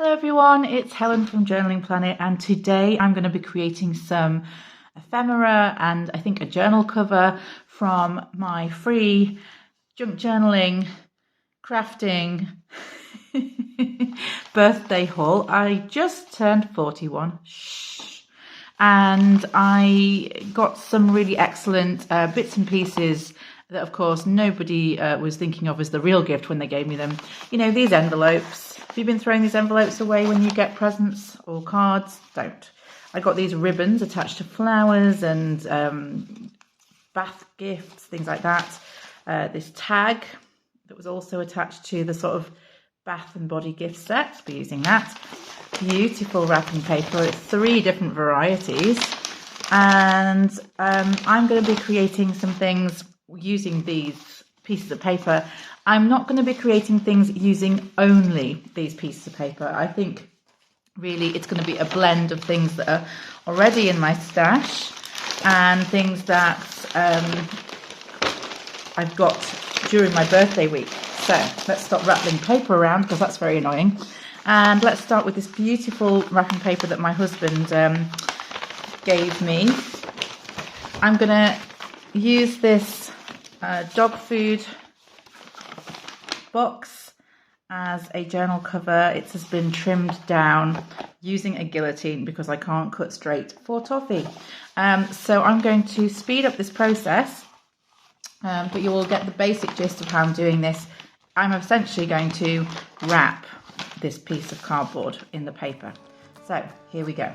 Hello everyone, it's Helen from Journaling Planet, and today I'm going to be creating some ephemera and I think a journal cover from my free junk journaling, crafting birthday haul. I just turned 41, and I got some really excellent bits and pieces that of course nobody was thinking of as the real gift when they gave me them. You know, these envelopes. Have you been throwing these envelopes away when you get presents or cards? Don't. I got these ribbons attached to flowers and bath gifts, things like that. This tag that was also attached to the sort of bath and body gift set. I'll be using that. Beautiful wrapping paper. It's 3 different varieties. And I'm going to be creating some things using these pieces of paper. I'm not going to be creating things using only these pieces of paper. I think really it's going to be a blend of things that are already in my stash and things that I've got during my birthday week. So let's stop rattling paper around because that's very annoying. And let's start with this beautiful wrapping paper that my husband gave me. I'm going to use this dog food box as a journal cover. It has been trimmed down using a guillotine because I can't cut straight for toffee. So I'm going to speed up this process, but you will get the basic gist of how I'm doing this. I'm essentially going to wrap this piece of cardboard in the paper. So here we go.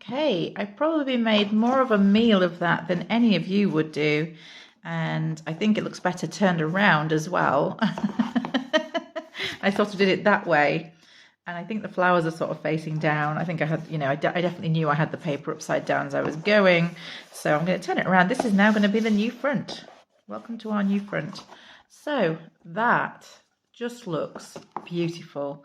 Okay, I probably made more of a meal of that than any of you would do, and I think it looks better turned around as well. I sort of did it that way, and I think the flowers are sort of facing down. I think I had, you know, I definitely knew I had the paper upside down as I was going, so I'm going to turn it around. This is now going to be the new front. Welcome to our new front. So that just looks beautiful.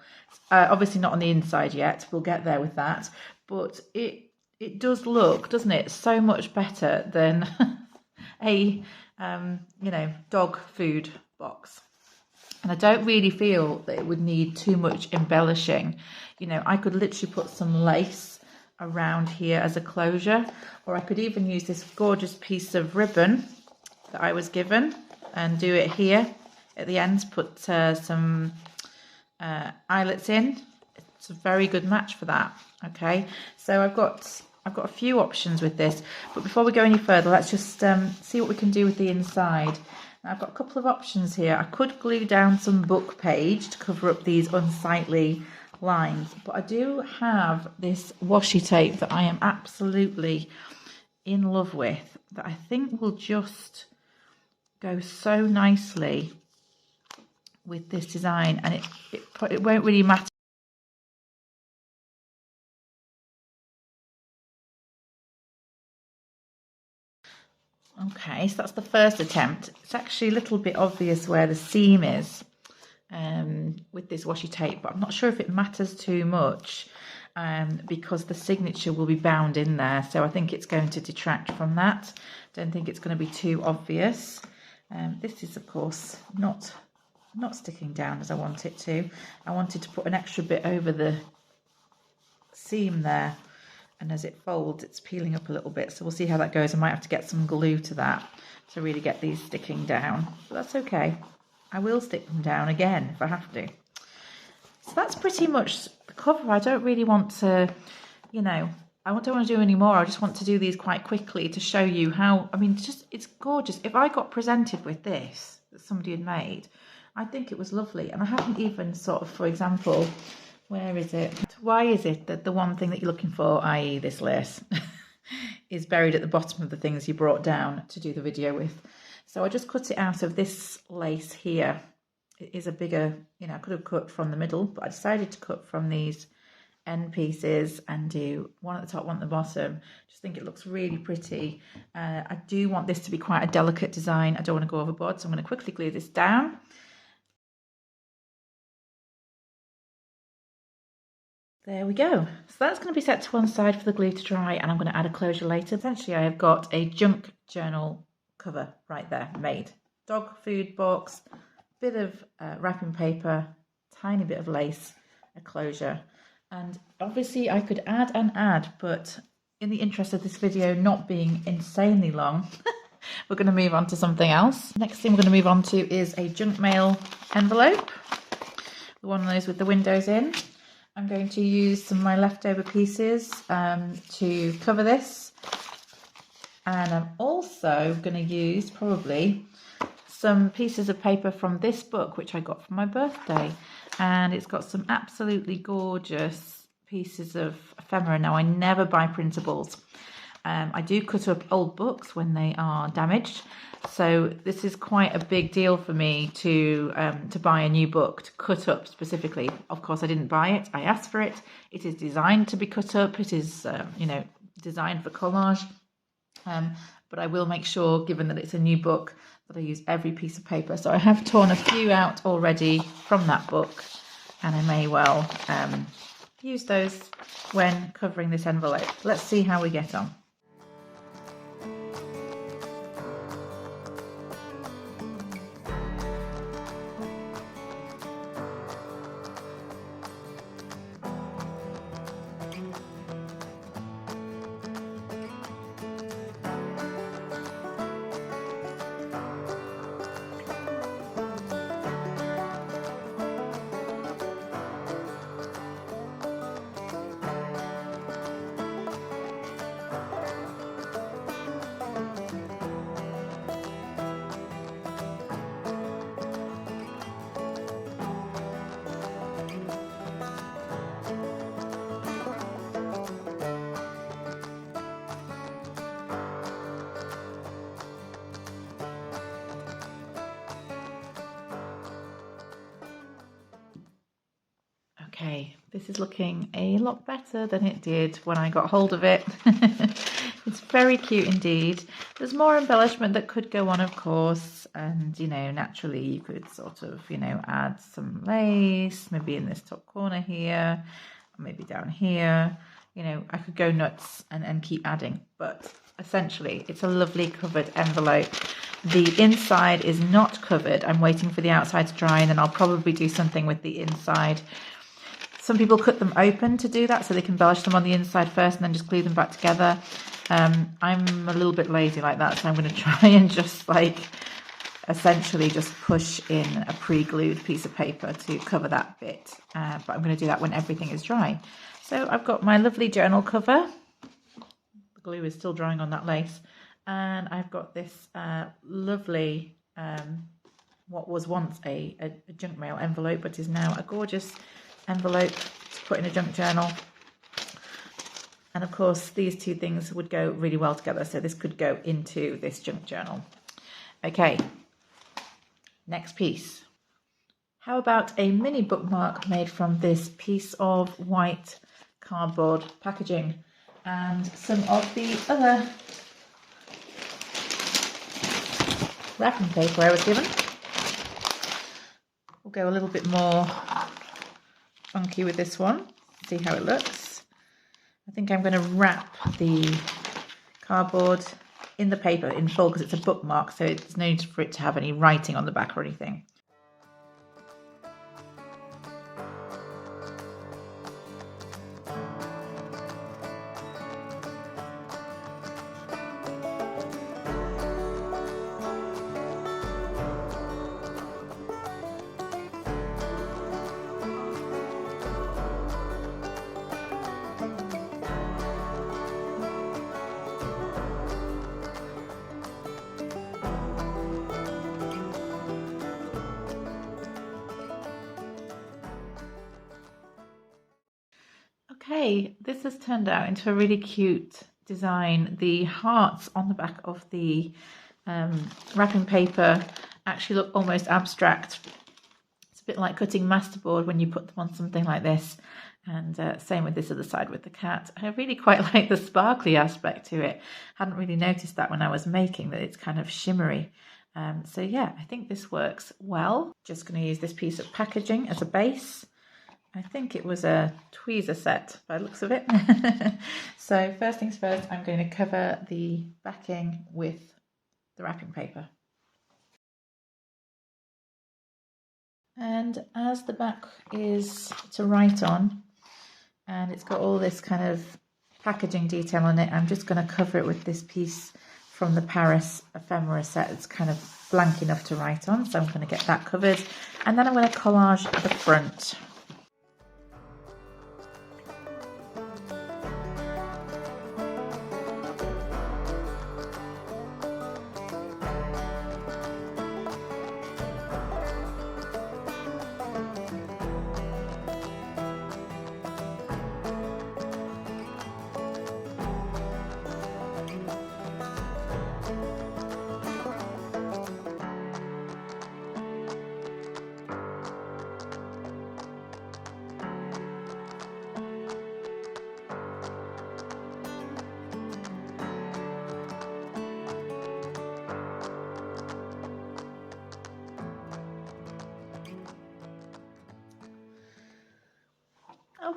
Obviously not on the inside yet. We'll get there with that. But it does look, doesn't it, so much better than a you know, dog food box. And I don't really feel that it would need too much embellishing. You know, I could literally put some lace around here as a closure, or I could even use this gorgeous piece of ribbon that I was given and do it here at the ends, put some eyelets in. It's a very good match for that. Okay, so I've got a few options with this, but before we go any further, let's just see what we can do with the inside. Now, I've got a couple of options here. I could glue down some book page to cover up these unsightly lines, but I do have this washi tape that I am absolutely in love with, that I think will just go so nicely with this design, and it won't really matter. Okay, so that's the first attempt. It's actually a little bit obvious where the seam is with this washi tape, but I'm not sure if it matters too much because the signature will be bound in there. So I think it's going to detract from that. Don't think it's going to be too obvious. This is, of course, not sticking down as I want it to. I wanted to put an extra bit over the seam there. And as it folds, it's peeling up a little bit. So we'll see how that goes. I might have to get some glue to that to really get these sticking down. But that's okay. I will stick them down again if I have to. So that's pretty much the cover. I don't really want to, you know, I don't want to do any more. I just want to do these quite quickly to show you how, I mean, it's gorgeous. If I got presented with this that somebody had made, I think it was lovely. And I haven't even sort of, for example, where is it? Why is it that the one thing that you're looking for, i.e. this lace, is buried at the bottom of the things you brought down to do the video with? So I just cut it out of this lace here. It is a bigger, you know, I could have cut from the middle, but I decided to cut from these end pieces and do one at the top, one at the bottom. Just think it looks really pretty. I do want this to be quite a delicate design. I don't want to go overboard, so I'm going to quickly glue this down. There we go. So that's going to be set to one side for the glue to dry, and I'm going to add a closure later. Essentially, I have got a junk journal cover right there made. Dog food box, bit of wrapping paper, tiny bit of lace, a closure. And obviously I could add and add, but in the interest of this video not being insanely long, we're going to move on to something else. Next thing we're going to move on to is a junk mail envelope, the one of those with the windows in. I'm going to use some of my leftover pieces to cover this, and I'm also going to use probably some pieces of paper from this book which I got for my birthday, and it's got some absolutely gorgeous pieces of ephemera. Now, I never buy printables. I do cut up old books when they are damaged, so this is quite a big deal for me to buy a new book to cut up specifically. Of course, I didn't buy it. I asked for it. It is designed to be cut up. It is, designed for collage. But I will make sure, given that it's a new book, that I use every piece of paper. So I have torn a few out already from that book, and I may well use those when covering this envelope. Let's see how we get on. Okay, this is looking a lot better than it did when I got hold of it. It's very cute indeed. There's more embellishment that could go on, of course, and naturally you could sort of add some lace, maybe in this top corner here, maybe down here. I could go nuts and keep adding, but essentially it's a lovely covered envelope. The inside is not covered. I'm waiting for the outside to dry, and then I'll probably do something with the inside. Some people cut them open to do that, so they can embellish them on the inside first and then just glue them back together. I'm a little bit lazy like that, so I'm going to try and just essentially just push in a pre-glued piece of paper to cover that bit. But I'm going to do that when everything is dry. So I've got my lovely journal cover. The glue is still drying on that lace. And I've got this lovely, what was once a junk mail envelope, but is now a gorgeous envelope to put in a junk journal. And of course these two things would go really well together, so this could go into this junk journal. Okay, next piece. How about a mini bookmark made from this piece of white cardboard packaging and some of the other wrapping paper I was given. We'll go a little bit more funky with this one, see how it looks. I think I'm going to wrap the cardboard in the paper in full because it's a bookmark, so there's no need for it to have any writing on the back or anything. Okay, this has turned out into a really cute design. The hearts on the back of the wrapping paper actually look almost abstract. It's a bit like cutting masterboard when you put them on something like this. And same with this other side with the cat. I really quite like the sparkly aspect to it. Hadn't really noticed that when I was making, that it's kind of shimmery. So yeah, I think this works well. Just going to use this piece of packaging as a base. I think it was a tweezer set by the looks of it. So first things first, I'm going to cover the backing with the wrapping paper. And as the back is to write on, and it's got all this kind of packaging detail on it, I'm just going to cover it with this piece from the Paris ephemera set. It's kind of blank enough to write on, so I'm going to get that covered. And then I'm going to collage the front.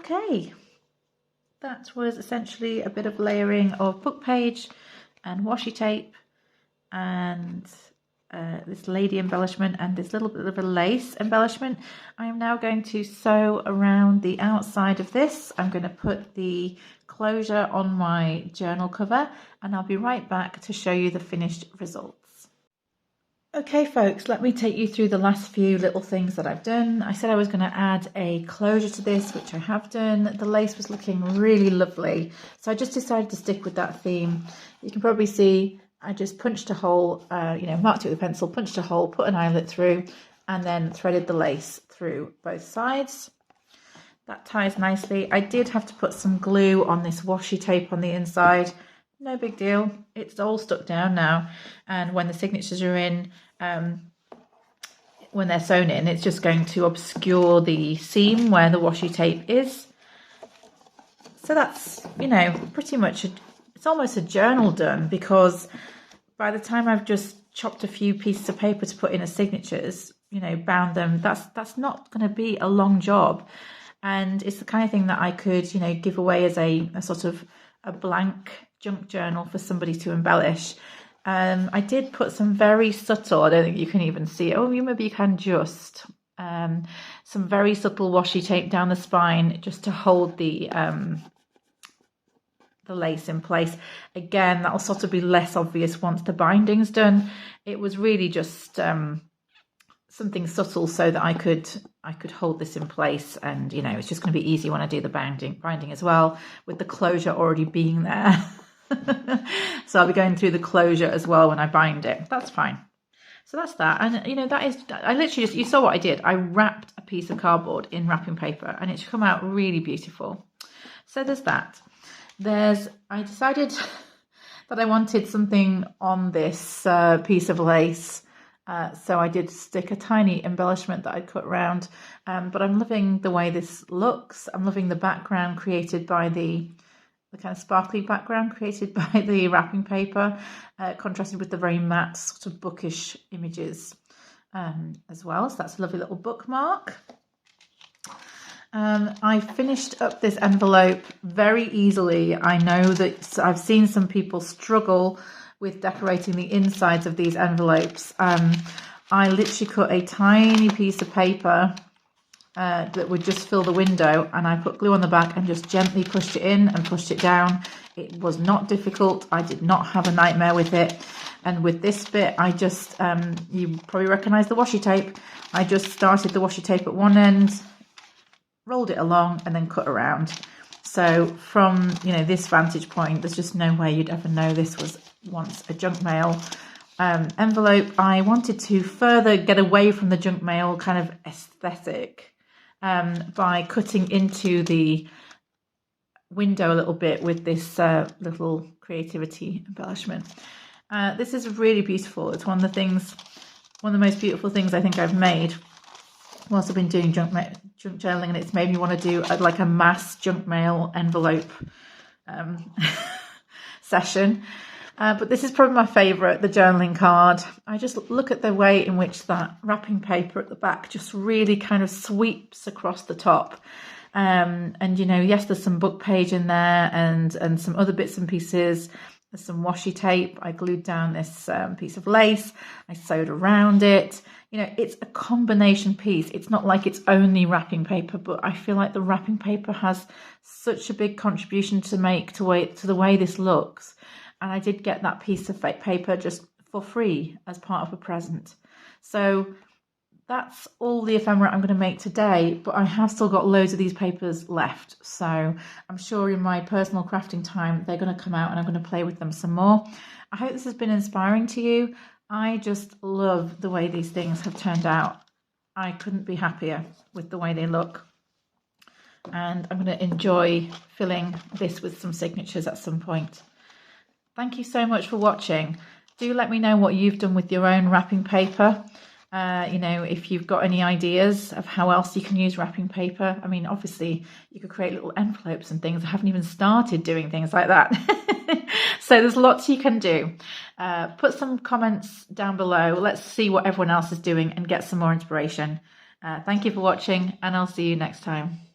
Okay, that was essentially a bit of layering of book page and washi tape and this lady embellishment and this little bit of a lace embellishment. I am now going to sew around the outside of this. I'm going to put the closure on my journal cover and I'll be right back to show you the finished results. Okay folks, let me take you through the last few little things that I've done. I said I was going to add a closure to this, which I have done. The lace was looking really lovely, so I just decided to stick with that theme. You can probably see I just punched a hole, marked it with a pencil, punched a hole, put an eyelet through, and then threaded the lace through both sides. That ties nicely. I did have to put some glue on this washi tape on the inside. No big deal, it's all stuck down now, and when the signatures are in, when they're sewn in, it's just going to obscure the seam where the washi tape is. So that's, pretty much, it's almost a journal done, because by the time I've just chopped a few pieces of paper to put in as signatures, bound them, that's not going to be a long job. And it's the kind of thing that I could, give away as a sort of a blank junk journal for somebody to embellish. I did put some very subtle, I don't think you can even see it, maybe you can just, some very subtle washi tape down the spine just to hold the lace in place. Again, that'll sort of be less obvious once the binding's done. It was really just something subtle so that I could hold this in place, and it's just going to be easy when I do the binding as well, with the closure already being there. So I'll be going through the closure as well when I bind it. That's fine. So that's that. And that is, I literally just, you saw what I did. I wrapped a piece of cardboard in wrapping paper and it's come out really beautiful. So there's that. I decided that I wanted something on this piece of lace. So I did stick a tiny embellishment that I'd cut around, but I'm loving the way this looks. I'm loving the background created by the kind of sparkly background created by the wrapping paper, contrasted with the very matte sort of bookish images as well. So that's a lovely little bookmark. I finished up this envelope very easily. I know that I've seen some people struggle with decorating the insides of these envelopes. I literally cut a tiny piece of paper that would just fill the window, and I put glue on the back and just gently pushed it in and pushed it down. It was not difficult. I did not have a nightmare with it. And with this bit, I just, you probably recognize the washi tape. I just started the washi tape at one end, rolled it along, and then cut around. So from, this vantage point, there's just no way you'd ever know this was once a junk mail envelope. I wanted to further get away from the junk mail kind of aesthetic by cutting into the window a little bit with this little creativity embellishment. This is really beautiful. It's one of the most beautiful things I think I've made. whilst I've been doing junk journaling, and it's made me want to do like a mass junk mail envelope session. But this is probably my favourite, the journaling card. I just look at the way in which that wrapping paper at the back just really kind of sweeps across the top. And you know, yes, there's some book page in there and some other bits and pieces. There's some washi tape. I glued down this piece of lace. I sewed around it. You know, it's a combination piece. It's not like it's only wrapping paper, but I feel like the wrapping paper has such a big contribution to make to the way this looks. And I did get that piece of fake paper just for free as part of a present. So that's all the ephemera I'm going to make today, but I have still got loads of these papers left. So I'm sure in my personal crafting time, they're going to come out and I'm going to play with them some more. I hope this has been inspiring to you. I just love the way these things have turned out. I couldn't be happier with the way they look. And I'm going to enjoy filling this with some signatures at some point. Thank you so much for watching. Do let me know what you've done with your own wrapping paper. You know, if you've got any ideas of how else you can use wrapping paper. I mean, obviously you could create little envelopes and things. I haven't even started doing things like that. So there's lots you can do. Put some comments down below. Let's see what everyone else is doing and get some more inspiration. Thank you for watching, and I'll see you next time.